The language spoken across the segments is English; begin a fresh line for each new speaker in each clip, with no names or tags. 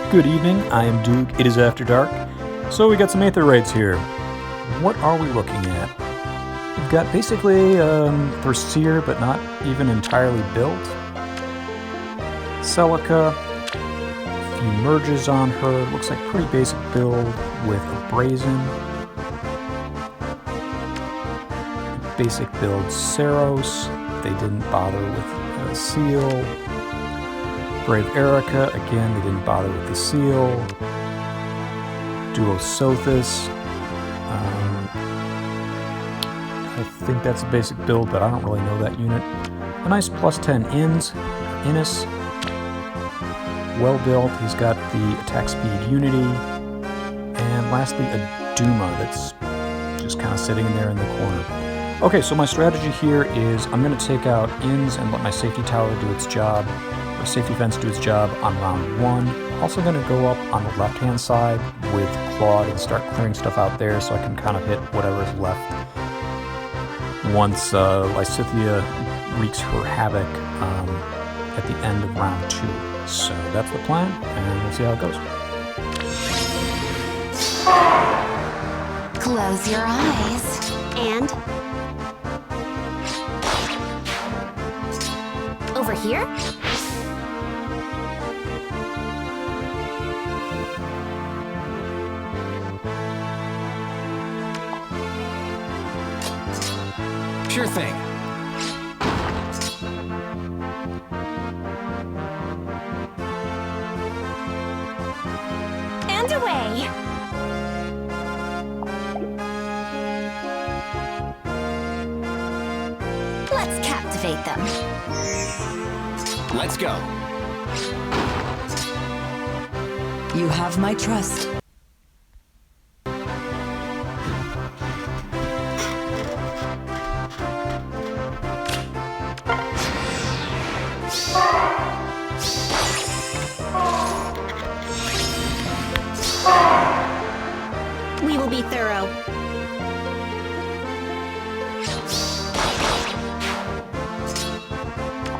Good evening, I am Duke, it is after dark. So we got some Aether raids here. What are we looking at? We've got basically Thracier, but not even entirely built. Celica, a few merges on her, looks like pretty basic build with a Brazen. Basic build Saros, they didn't bother with a Seal. Brave Erica, again, they didn't bother with the Seal. Duo Sothis. I think that's a basic build, but I don't really know that unit. A nice plus 10 Innis. Well built, he's got the attack speed Unity. And lastly, a Duma that's just kind of sitting in there in the corner. Okay, so my strategy here is I'm going to take out Inns and let my safety tower do its job. Safety fence do its job on round 1. Also going to go up on the left hand side with Claude and start clearing stuff out there so I can kind of hit whatever is left once Lysithea wreaks her havoc at the end of round 2. So that's the plan, and we'll see how it goes.
Close your eyes and over here.
Sure thing.
And away. Let's captivate them.
Let's go.
You have my trust.
We will be thorough.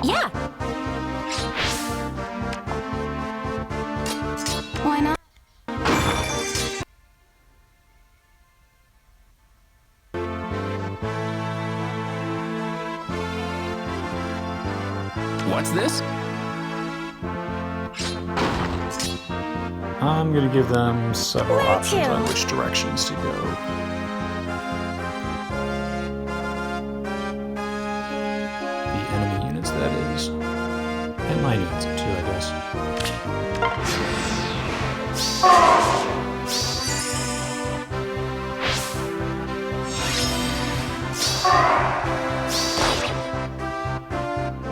Yeah. Why not?
What's this?
I'm going to give them several
Where
options
to?
on which directions to go. The enemy units, that is. And my units, too, I guess.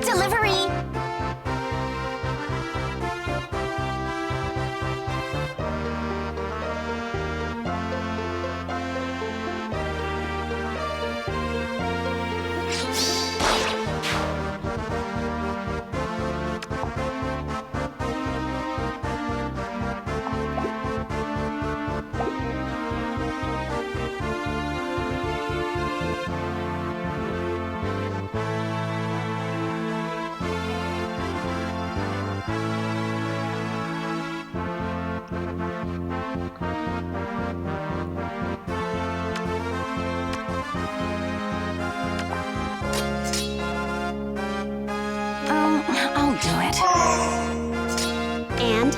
Delivery. I'll do it. And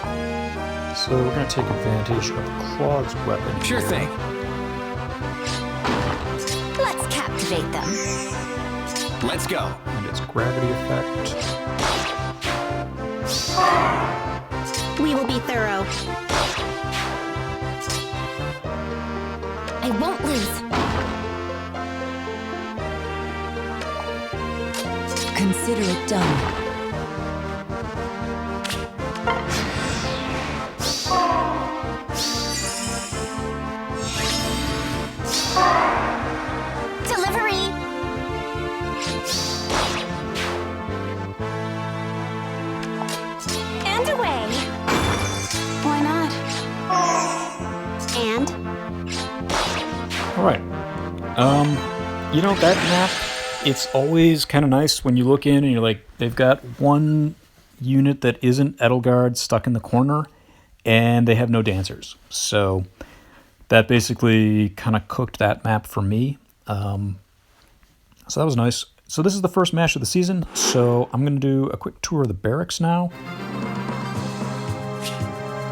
So we're going to take advantage of Claude's weapon.
Sure
here.
thing.
let's captivate them.
Let's go.
And its gravity effect.
We will be thorough. I won't lose.
Consider it done.
Delivery. And away. Why not? And
Alright. You know, that map, it's always kind of nice when you look in and you're like, they've got one unit that isn't Edelgard stuck in the corner, and they have no dancers. So that basically kind of cooked that map for me. So that was nice. So this is the first match of the season, so I'm going to do a quick tour of the barracks now.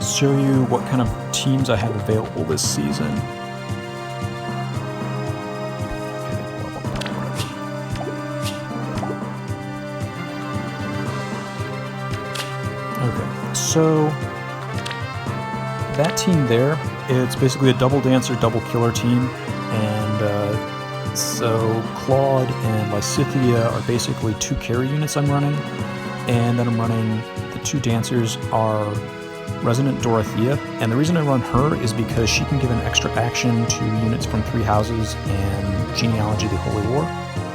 Show you what kind of teams I have available this season. Okay, so that team there, it's basically a double dancer, double killer team, and so Claude and Lysithea are basically 2 carry units I'm running, and then I'm running the 2 dancers are Resonant Dorothea, and the reason I run her is because she can give an extra action to units from 3 houses and Genealogy the Holy War.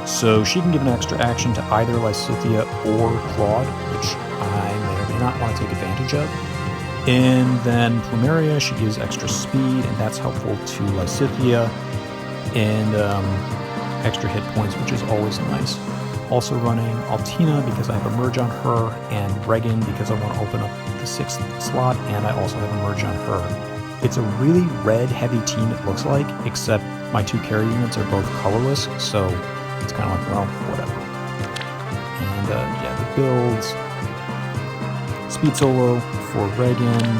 So she can give an extra action to either Lysithea or Claude, which I may or may not want to take advantage of. And then Plumeria, she gives extra speed, and that's helpful to Lysithea, and extra hit points, which is always nice. Also running Altina because I have a merge on her, and Regan because I want to open up the 6th slot, and I also have a merge on her. It's a really red-heavy team, it looks like, except my 2 carry units are both colorless, so it's kind of like, well, whatever. And yeah, the builds. Speed solo for Regan.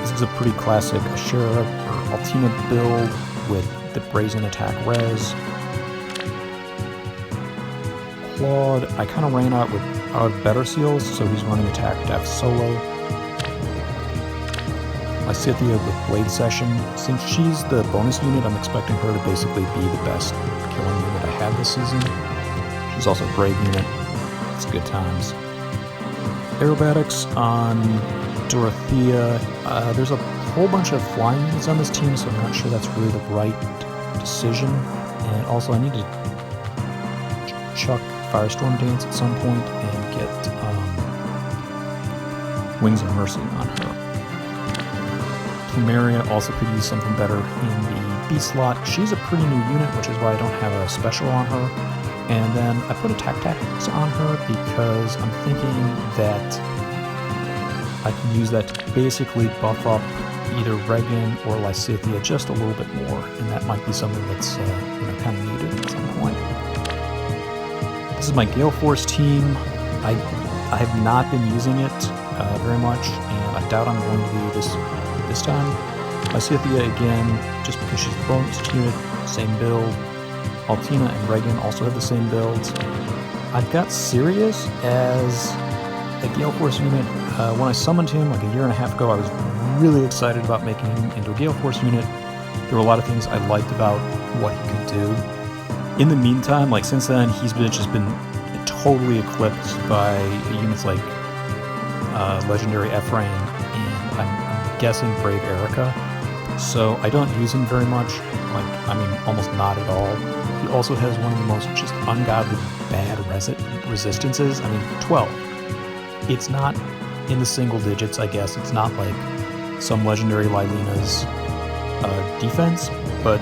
This is a pretty classic Ashera or Altina build with the brazen attack res. Claude, I kind of ran out of better seals, so he's running attack def solo. Lysithea with blade session. Since she's the bonus unit, I'm expecting her to basically be the best killing unit I have this season. She's also a brave unit. It's good times. Aerobatics on Dorothea. There's a whole bunch of flying units on this team, so I'm not sure that's really the right decision. And also, I need to chuck Firestorm Dance at some point and get Wings of Mercy on her. Plumeria also could use something better in the B slot. She's a pretty new unit, which is why I don't have a special on her. And then I put attack tactics on her because I'm thinking that I can use that to basically buff up either Regan or Lysithea just a little bit more, and that might be something that's kind of needed at some point. This is my Gale Force team. I have not been using it very much, and I doubt I'm going to be this time. Lysithea again, just because she's the bonus unit, same build. Altina and Regan also have the same builds. I've got Sirius as a Gale Force unit. When I summoned him like a year and a half ago, I was really excited about making him into a Gale Force unit. There were a lot of things I liked about what he could do. In the meantime, like since then, he's just been totally eclipsed by units like Legendary Ephraim and I'm guessing Brave Erica. So I don't use him very much, almost not at all. He also has one of the most just ungodly bad resistances. 12. It's not in the single digits, I guess. It's not like some Legendary Lylina's defense, but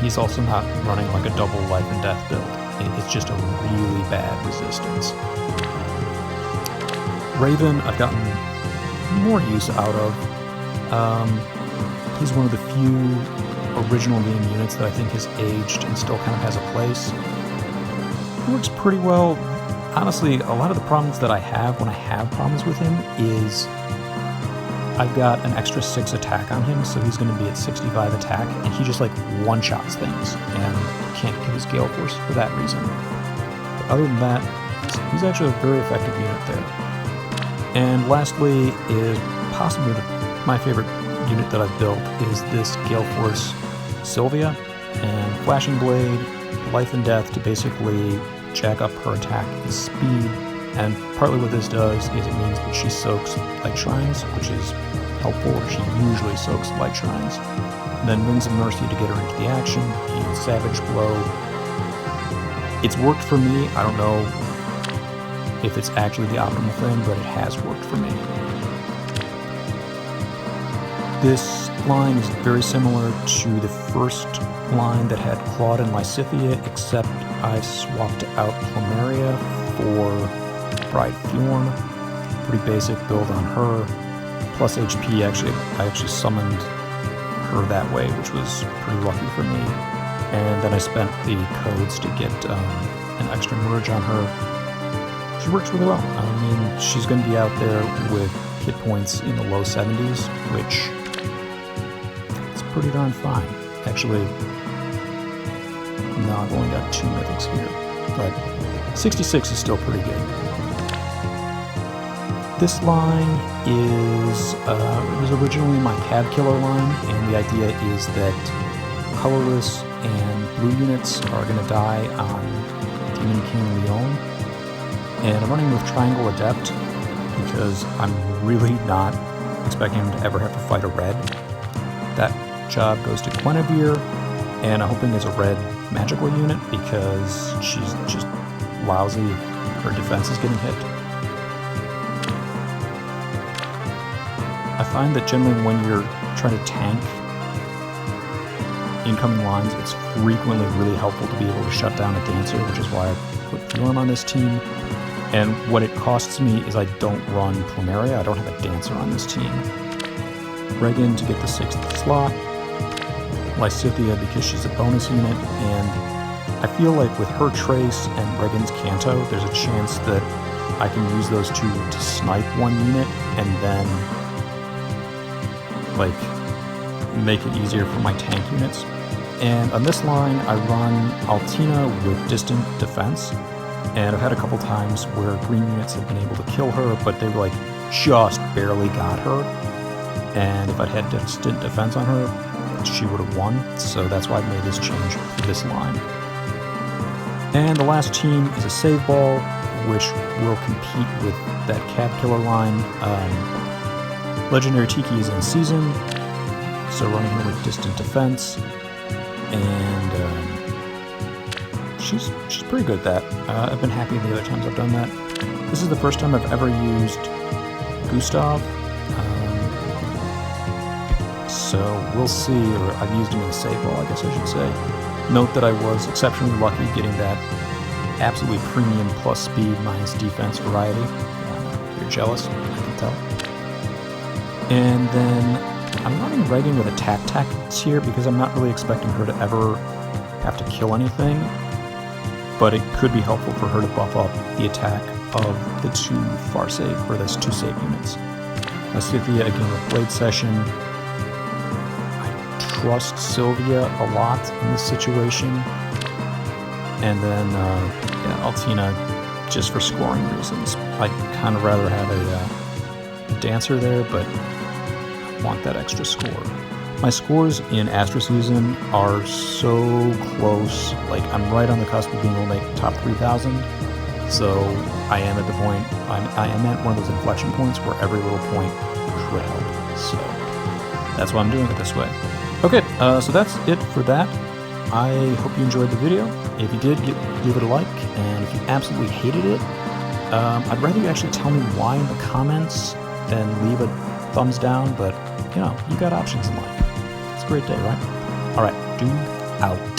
he's also not running like a double life and death build. It's just a really bad resistance. Raven, I've gotten more use out of. He's one of the few original game units that I think has aged and still kind of has a place. He works pretty well. Honestly, a lot of the problems that I have when I have problems with him is I've got an extra 6 attack on him, so he's going to be at 65 attack, and he just one-shots things, and can't get his Gale Force for that reason. But other than that, he's actually a very effective unit there. And lastly is possibly my favorite unit that I've built is this Gale Force Sylvia, and Flashing Blade, Life and Death to basically jack up her attack and speed, and partly what this does is it means that she soaks Light Shrines, which is helpful. She usually soaks Light Shrines. And then Wings of Mercy to get her into the action, and Savage Blow. It's worked for me. I don't know if it's actually the optimal thing, but it has worked for me. This line is very similar to the first line that had Claude and Lysithea, except I swapped out Plumeria for Bride Fjorn. Pretty basic build on her. plus HP. I actually summoned her that way, which was pretty lucky for me. And then I spent the codes to get an extra merge on her. She works really well. I mean, she's going to be out there with hit points in the low 70s, which is pretty darn fine. Actually, no, I've only got 2 mythics here, but 66 is still pretty good. This line is, it was originally my Cab Killer line, and the idea is that colorless and blue units are going to die on Demon King Leon. And I'm running with Triangle Adept because I'm really not expecting him to ever have to fight a red. That job goes to Guinevere, and I'm hoping it's a red magical unit because she's just lousy. Her defense is getting hit. I find that generally when you're trying to tank incoming lines, it's frequently really helpful to be able to shut down a Dancer, which is why I put Fjorm on this team. And what it costs me is I don't run Plumeria. I don't have a Dancer on this team. Regan to get the 6th slot. Lysithea because she's a bonus unit, and I feel like with her Trace and Regan's Canto, there's a chance that I can use those two to snipe one unit and then like make it easier for my tank units. And on this line, I run Altina with distant defense, and I've had a couple times where green units have been able to kill her, but they like just barely got her. And if I'd had distant defense on her, she would have won. So that's why I made this change to this line. And the last team is a save ball, which will compete with that Cab Killer line. Legendary Tiki is in season, so running her with distant defense, and she's pretty good at that. I've been happy the other times I've done that. This is the first time I've ever used Gustav, so we'll see, or I've used him in the save ball, I guess I should say. Note that I was exceptionally lucky getting that absolutely premium plus speed minus defense variety. You're jealous, I can tell. And then I'm running Regan with attack tactics here because I'm not really expecting her to ever have to kill anything, but it could be helpful for her to buff up the attack of the two far save, or those 2 save units. Lysithea again with Blade Session. I trust Sylvia a lot in this situation. And then Altina just for scoring reasons. I'd kind of rather have a Dancer there, but I want that extra score. My scores in Astra Season are so close, like I'm right on the cusp of being able to make top 3,000, so I am at the point, I am at one of those inflection points where every little point could help, so that's why I'm doing it this way. Okay, so that's it for that. I hope you enjoyed the video. If you did, give it a like, and if you absolutely hated it, I'd rather you actually tell me why in the comments than leave a thumbs down, but you know, you got options in life. It's a great day, right? Alright, dude out.